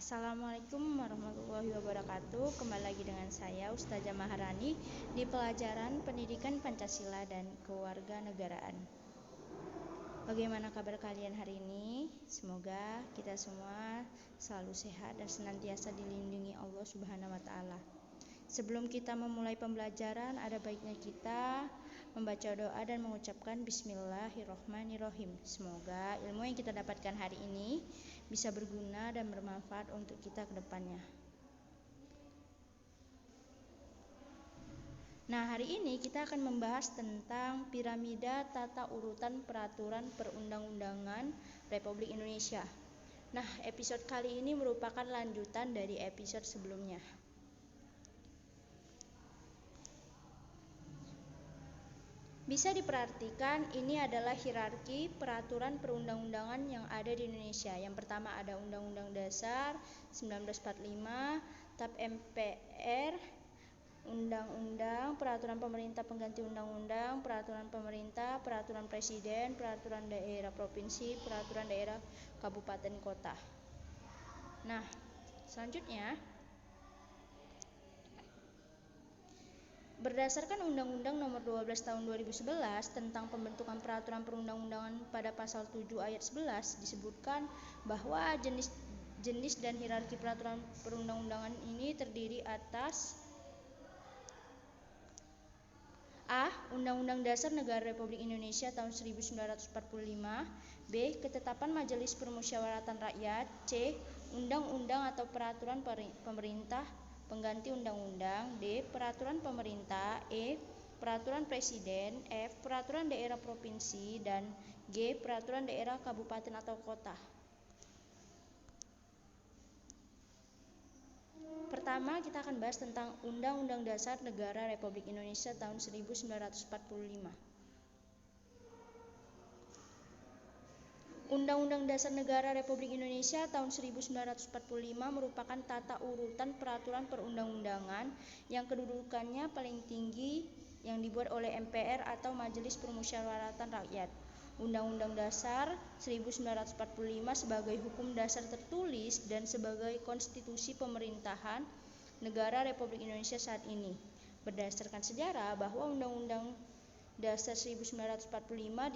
Assalamualaikum warahmatullahi wabarakatuh. Kembali lagi dengan saya Ustazah Maharani di pelajaran Pendidikan Pancasila dan Kewarganegaraan. Bagaimana kabar kalian hari ini? Semoga kita semua selalu sehat dan senantiasa dilindungi Allah Subhanahu wa taala. Sebelum kita memulai pembelajaran, ada baiknya kita membaca doa dan mengucapkan Bismillahirrohmanirrohim. Semoga ilmu yang kita dapatkan hari ini bisa berguna dan bermanfaat untuk kita ke depannya. Nah, hari ini kita akan membahas tentang piramida tata urutan peraturan perundang-undangan Republik Indonesia. Nah, episode kali ini merupakan lanjutan dari episode sebelumnya. Bisa diperhatikan ini adalah hierarki peraturan perundang-undangan yang ada di Indonesia. Yang pertama ada Undang-Undang Dasar 1945, TAP MPR, Undang-Undang, Peraturan Pemerintah Pengganti Undang-Undang, Peraturan Pemerintah, Peraturan Presiden, Peraturan Daerah Provinsi, Peraturan Daerah Kabupaten Kota. Nah, selanjutnya berdasarkan Undang-Undang Nomor 12 Tahun 2011 tentang pembentukan peraturan perundang-undangan pada pasal 7 ayat 11 disebutkan bahwa jenis dan hierarki peraturan perundang-undangan ini terdiri atas A. Undang-Undang Dasar Negara Republik Indonesia tahun 1945. B. Ketetapan Majelis Permusyawaratan Rakyat. C. Undang-undang atau peraturan pemerintah pengganti undang-undang. D. Peraturan pemerintah. E. Peraturan presiden. F. Peraturan daerah provinsi. Dan G. Peraturan daerah kabupaten atau kota. Pertama, kita akan bahas tentang Undang-Undang Dasar Negara Republik Indonesia tahun 1945. Undang-Undang Dasar Negara Republik Indonesia tahun 1945 merupakan tata urutan peraturan perundang-undangan yang kedudukannya paling tinggi yang dibuat oleh MPR atau Majelis Permusyawaratan Rakyat. Undang-Undang Dasar 1945 sebagai hukum dasar tertulis dan sebagai konstitusi pemerintahan negara Republik Indonesia saat ini. Berdasarkan sejarah bahwa Undang-Undang Dasar 1945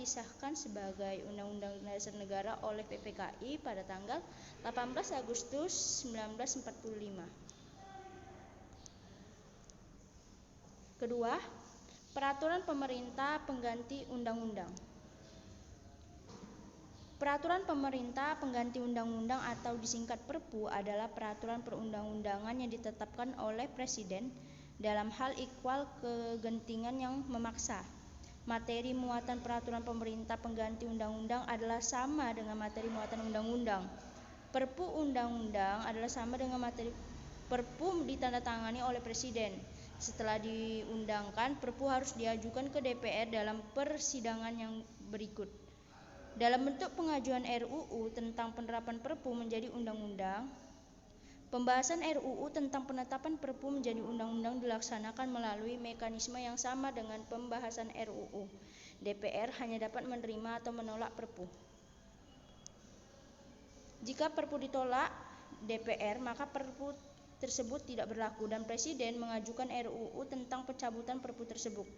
disahkan sebagai Undang-Undang Dasar Negara oleh PPKI pada tanggal 18 Agustus 1945. Kedua, Peraturan Pemerintah Pengganti Undang-Undang. Peraturan Pemerintah Pengganti Undang-Undang atau disingkat Perpu adalah peraturan perundang-undangan yang ditetapkan oleh Presiden dalam hal ikhwal kegentingan yang memaksa. Materi muatan peraturan pemerintah pengganti undang-undang adalah sama dengan materi muatan undang-undang. Perpu undang-undang adalah sama dengan materi Perpu ditandatangani oleh Presiden. Setelah diundangkan, Perpu harus diajukan ke DPR dalam persidangan yang berikut. Dalam bentuk pengajuan RUU tentang penerapan Perpu menjadi undang-undang, pembahasan RUU tentang penetapan Perpu menjadi undang-undang dilaksanakan melalui mekanisme yang sama dengan pembahasan RUU. DPR hanya dapat menerima atau menolak Perpu. Jika Perpu ditolak DPR, maka Perpu tersebut tidak berlaku dan Presiden mengajukan RUU tentang pencabutan Perpu tersebut,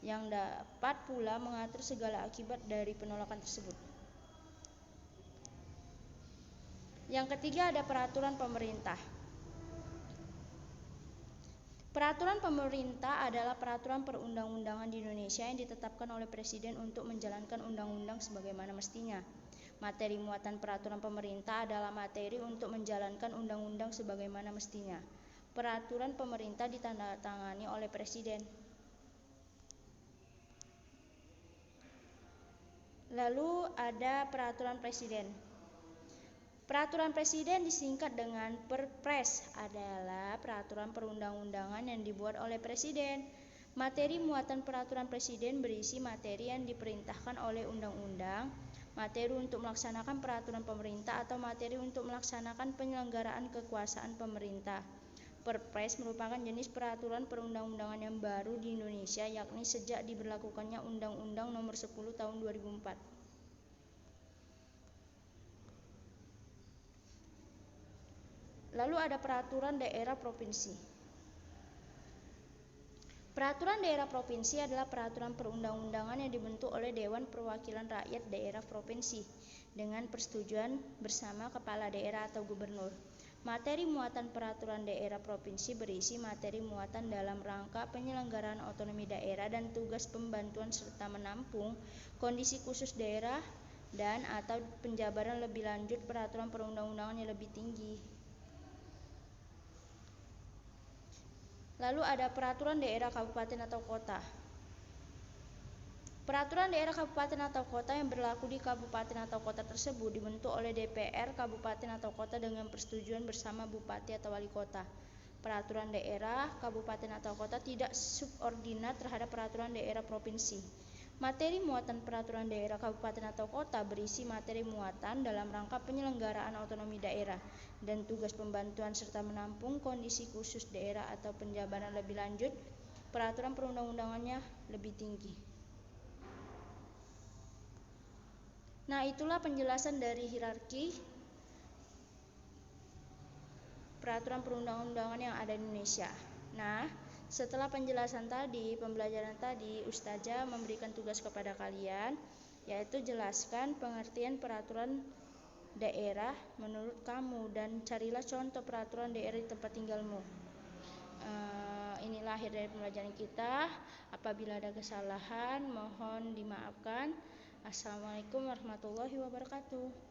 yang dapat pula mengatur segala akibat dari penolakan tersebut. Yang ketiga ada peraturan pemerintah. Peraturan pemerintah adalah peraturan perundang-undangan di Indonesia yang ditetapkan oleh Presiden untuk menjalankan undang-undang sebagaimana mestinya. Materi muatan peraturan pemerintah adalah materi untuk menjalankan undang-undang sebagaimana mestinya. Peraturan pemerintah ditandatangani oleh Presiden. Lalu ada peraturan presiden. Peraturan presiden disingkat dengan Perpres, adalah peraturan perundang-undangan yang dibuat oleh Presiden. Materi muatan peraturan presiden berisi materi yang diperintahkan oleh undang-undang, materi untuk melaksanakan peraturan pemerintah atau materi untuk melaksanakan penyelenggaraan kekuasaan pemerintah. Perpres merupakan jenis peraturan perundang-undangan yang baru di Indonesia, yakni sejak diberlakukannya Undang-Undang Nomor 10 Tahun 2004. Lalu ada peraturan daerah provinsi. Peraturan daerah provinsi adalah peraturan perundang-undangan yang dibentuk oleh Dewan Perwakilan Rakyat Daerah Provinsi dengan persetujuan bersama kepala daerah atau gubernur. Materi muatan peraturan daerah provinsi berisi materi muatan dalam rangka penyelenggaraan otonomi daerah dan tugas pembantuan serta menampung kondisi khusus daerah dan atau penjabaran lebih lanjut peraturan perundang-undangan yang lebih tinggi. Lalu ada peraturan daerah kabupaten atau kota. Peraturan daerah kabupaten atau kota yang berlaku di kabupaten atau kota tersebut dibentuk oleh DPR kabupaten atau kota dengan persetujuan bersama bupati atau wali kota. Peraturan daerah kabupaten atau kota tidak subordinat terhadap peraturan daerah provinsi. Materi muatan peraturan daerah kabupaten atau kota berisi materi muatan dalam rangka penyelenggaraan otonomi daerah dan tugas pembantuan serta menampung kondisi khusus daerah atau penjabaran lebih lanjut peraturan perundang-undangannya lebih tinggi. Nah, itulah penjelasan dari hierarki peraturan perundang-undangan yang ada di Indonesia. Nah, setelah penjelasan tadi, pembelajaran tadi, Ustazah memberikan tugas kepada kalian, yaitu jelaskan pengertian peraturan daerah menurut kamu dan carilah contoh peraturan daerah di tempat tinggalmu. Inilah akhir dari pembelajaran kita. Apabila ada kesalahan, mohon dimaafkan. Assalamualaikum warahmatullahi wabarakatuh.